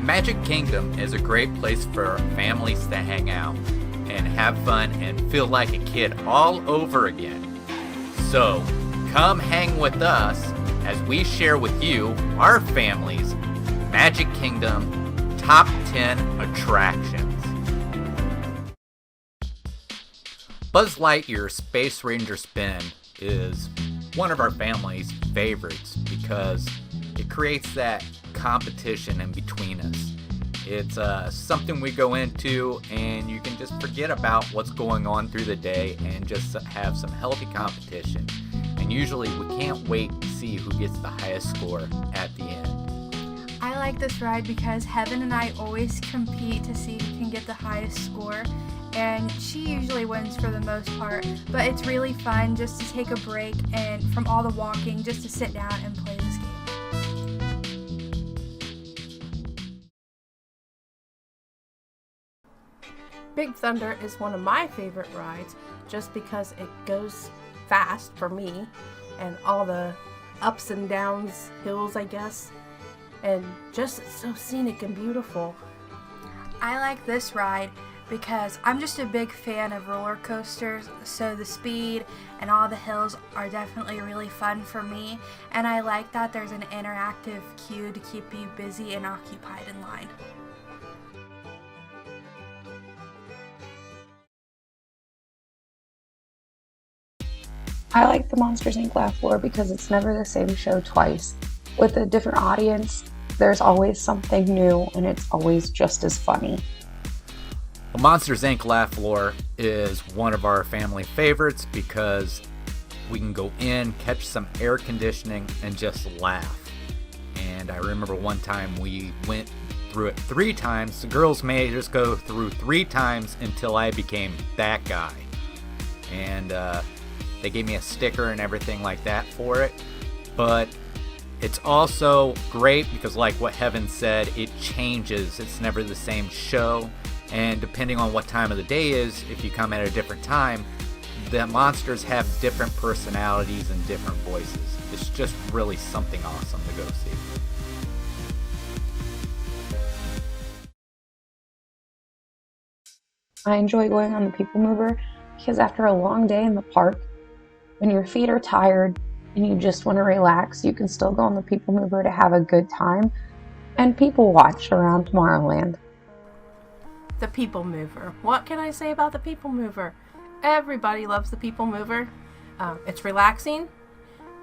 Magic Kingdom is a great place for families to hang out and have fun and feel like a kid all over again. So, come hang with us as we share with you, our family's Magic Kingdom Top 10 Attractions. Buzz Lightyear's Space Ranger Spin is one of our family's favorites because it creates that competition in between us. It's something we go into and you can just forget about what's going on through the day and just have some healthy competition. And usually we can't wait to see who gets the highest score at the end. I like this ride because Heaven and I always compete to see who can get the highest score. And she usually wins for the most part, but it's really fun just to take a break and from all the walking just to sit down and play this game. Big Thunder is one of my favorite rides just because it goes fast for me and all the ups and downs, hills I guess, and just it's so scenic and beautiful. I like this ride because I'm just a big fan of roller coasters, so the speed and all the hills are definitely really fun for me, and I like that there's an interactive queue to keep you busy and occupied in line. I like the Monsters, Inc. laugh floor because it's never the same show twice. With a different audience, there's always something new and it's always just as funny. The Monsters, Inc. laugh floor is one of our family favorites because we can go in, catch some air conditioning, and just laugh. And I remember one time we went through it 3 times. The girls may just go through 3 times until I became that guy. And they gave me a sticker and everything like that for it. But it's also great because, like what Heaven said, it changes. It's never the same show. And depending on what time of the day is, if you come at a different time, the monsters have different personalities and different voices. It's just really something awesome to go see. I enjoy going on the People Mover because after a long day in the park, when your feet are tired and you just want to relax, you can still go on the People Mover to have a good time and people watch around Tomorrowland. The People Mover. What can I say about the People Mover? Everybody loves the People Mover. It's relaxing,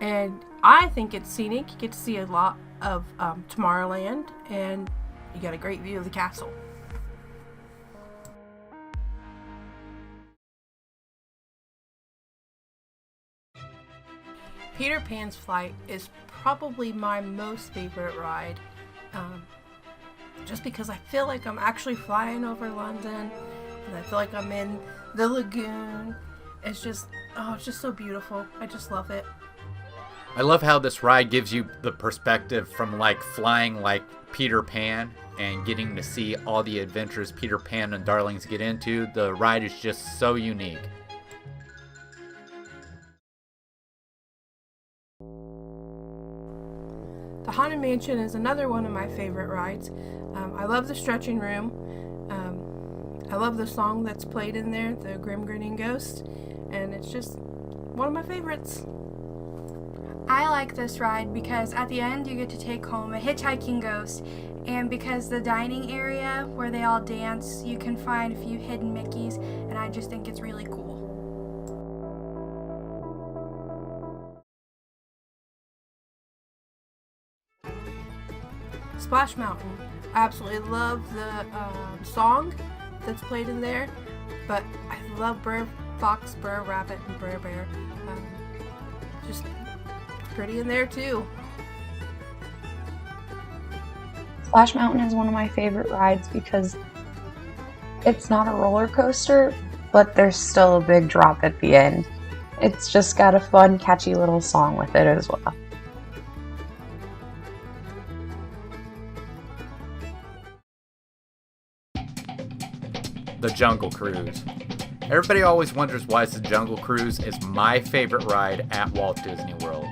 and I think it's scenic. You get to see a lot of Tomorrowland, and you got a great view of the castle. Peter Pan's Flight is probably my most favorite ride. Just because I feel like I'm actually flying over London, and I feel like I'm in the lagoon. It's just so beautiful. I just love it. I love how this ride gives you the perspective from like flying like Peter Pan and getting to see all the adventures Peter Pan and Darlings get into. The ride is just so unique. The Haunted Mansion is another one of my favorite rides. I love the stretching room. I love the song that's played in there, the Grim Grinning Ghost, and it's just one of my favorites. I like this ride because at the end you get to take home a hitchhiking ghost, and because the dining area where they all dance, you can find a few hidden Mickeys, and I just think it's really cool. Splash Mountain. I absolutely love the song that's played in there, but I love Brer Fox, Brer Rabbit, and Brer Bear. Just pretty in there too. Splash Mountain is one of my favorite rides because it's not a roller coaster, but there's still a big drop at the end. It's just got a fun, catchy little song with it as well. The Jungle Cruise. Everybody always wonders why the Jungle Cruise is my favorite ride at Walt Disney World.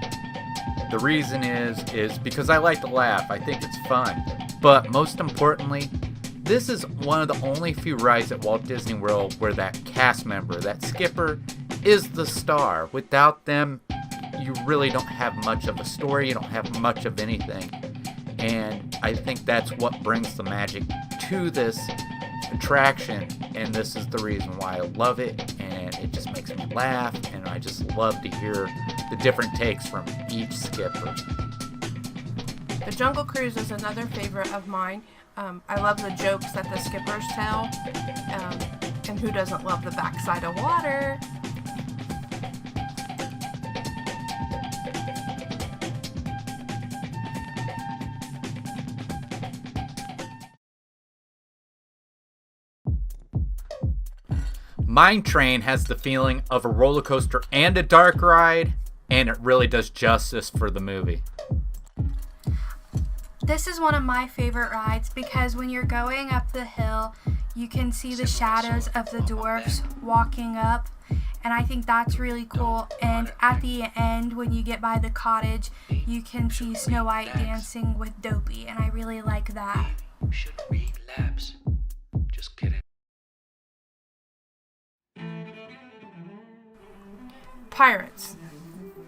The reason is because I like to laugh. I think it's fun. But most importantly, this is one of the only few rides at Walt Disney World where that cast member, that skipper, is the star. Without them, you really don't have much of a story, you don't have much of anything. And I think that's what brings the magic to this attraction, and this is the reason why I love it, and it just makes me laugh, and I just love to hear the different takes from each skipper. The Jungle Cruise is another favorite of mine. I love the jokes that the skippers tell, and who doesn't love the backside of water? Mine Train has the feeling of a roller coaster and a dark ride, and it really does justice for the movie. This is one of my favorite rides because when you're going up the hill, you can see the shadows of the dwarfs walking up, and I think that's really cool. And at the end, when you get by the cottage, you can see Snow White dancing with Dopey, and I really like that. Should read labs. Just kidding. Pirates.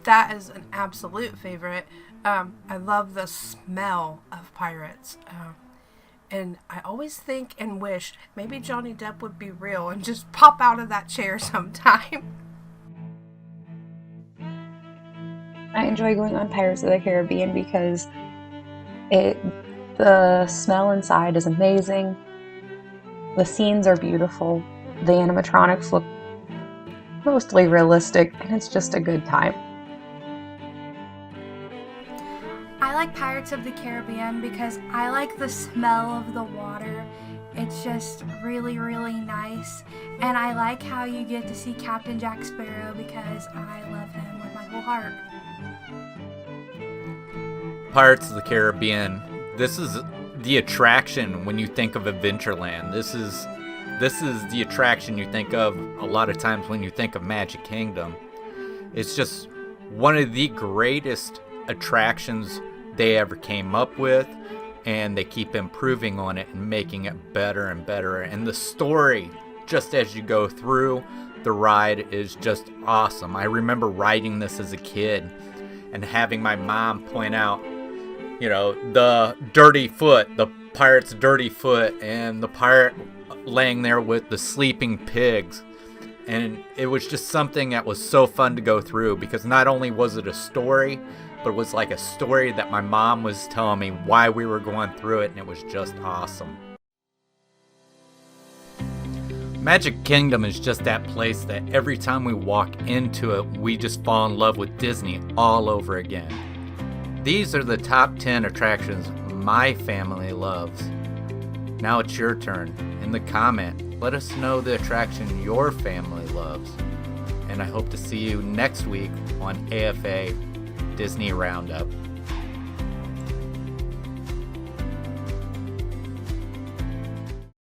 That is an absolute favorite. I love the smell of Pirates. And I always think and wish maybe Johnny Depp would be real and just pop out of that chair sometime. I enjoy going on Pirates of the Caribbean because the smell inside is amazing. The scenes are beautiful. The animatronics look mostly realistic, and it's just a good time. I like Pirates of the Caribbean because I like the smell of the water. It's just really, really nice. And I like how you get to see Captain Jack Sparrow because I love him with my whole heart. Pirates of the Caribbean, this is the attraction when you think of Adventureland. This is the attraction you think of a lot of times when you think of Magic Kingdom. It's just one of the greatest attractions they ever came up with, and they keep improving on it and making it better and better. And the story, just as you go through the ride, is just awesome. I remember riding this as a kid and having my mom point out, the dirty foot, the pirate's dirty foot, and the pirate laying there with the sleeping pigs. And it was just something that was so fun to go through, because not only was it a story, but it was like a story that my mom was telling me why we were going through it, and it was just awesome. Magic Kingdom is just that place that every time we walk into it, we just fall in love with Disney all over again. These are the top 10 attractions my family loves. Now it's your turn. In the comment, let us know the attraction your family loves. And I hope to see you next week on AFA Disney Round Up.